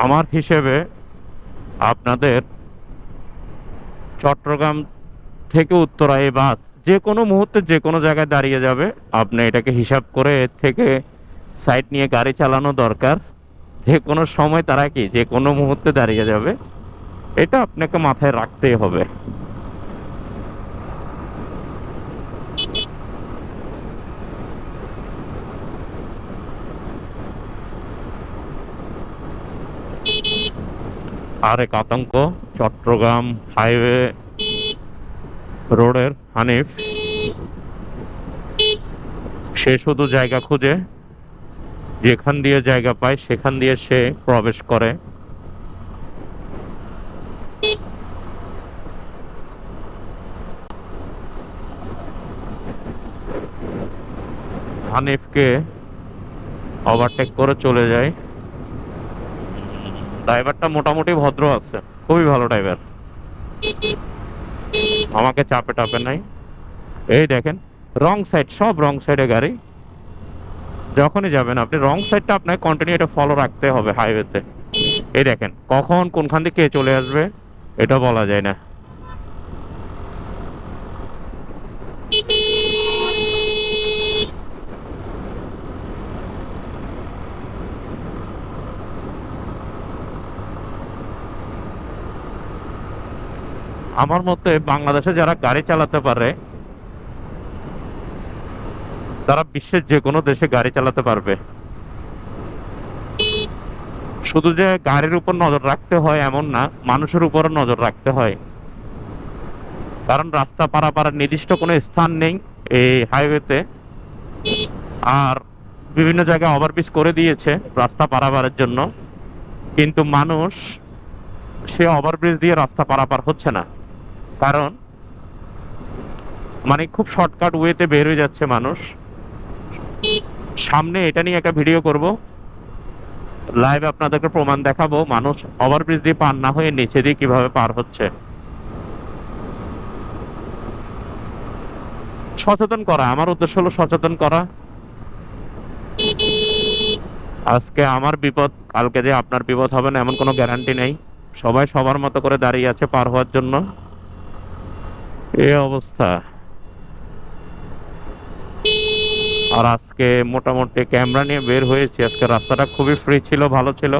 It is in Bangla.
আমার হিসেবে আপনাদের চট্টগ্রাম থেকে উত্তরা এই বাস যে কোনো মুহূর্তে যে কোনো জায়গায় দাঁড়িয়ে যাবে। আপনি এটাকে হিসাব করে এর থেকে সাইড নিয়ে গাড়ি চালানো দরকার। যে কোনো সময় তারা কি যে কোনো মুহূর্তে দাঁড়িয়ে যাবে, এটা আপনাকে মাথায় রাখতেই হবে। আরেক আতঙ্ক চট্টগ্রাম হাইওয়ে রোডের হানিফ, সে শুধু জায়গা খুঁজে, যেখান দিয়ে জায়গা পায় সেখান দিয়ে সে প্রবেশ করে। হানিফকে ওভারটেক করে চলে যায়। ড্রাইভারটা মোটামুটি ভদ্র আছে, খুবই ভালো ড্রাইভার, আমাকে চাপে টাপে নাই। এই দেখেন রং সাইড, সব রং সাইডে গাড়ি। যখনই যাবেন আপনি রং সাইডটা আপনাকে কন্টিনিউ এটা ফলো রাখতে হবে হাইওয়েতে। এই দেখেন কখন কোনখান থেকে কে চলে আসবে এটা বলা যায় না। আমার মতে বাংলাদেশে যারা গাড়ি চালাতে পারে তারা বিশ্বের যে কোনো দেশে গাড়ি চালাতে পারবে। শুধু যে গাড়ির উপর নজর রাখতে হয় এমন না, মানুষের উপরও নজর রাখতে হয়। কারণ রাস্তা পারাপারের নির্দিষ্ট কোনো স্থান নেই এই হাইওয়েতে। আর বিভিন্ন জায়গায় ওভারব্রিজ করে দিয়েছে রাস্তা পারাপারের জন্য, কিন্তু মানুষ সে ওভারব্রিজ দিয়ে রাস্তা পারাপার হচ্ছে না। কারণ মানে খুব শর্টকাট ওয়েতে বের হয়ে যাচ্ছে মানুষ। সামনে এটা নিয়ে একটা ভিডিও করব, লাইভ আপনাদেরকে প্রমাণ দেখাবো মানুষ ওভারব্রিজ দিয়ে পার না হয়ে নিচে দিয়ে কিভাবে পার হচ্ছে। সচেতন করা আমার উদ্দেশ্য, হলো সচেতন করা। আজকে আমার বিপদ কালকে যে আপনার বিপদ হবে না এমন কোনো গ্যারান্টি নেই। সবাই সবার মতো করে দাঁড়িয়ে আছে পার হওয়ার জন্য। এই অবস্থা। আর আজকে মোটামুটি ক্যামেরা নিয়ে বের হয়েছি, আজকে রাস্তাটা খুবই ফ্রি ছিল, ভালো ছিল।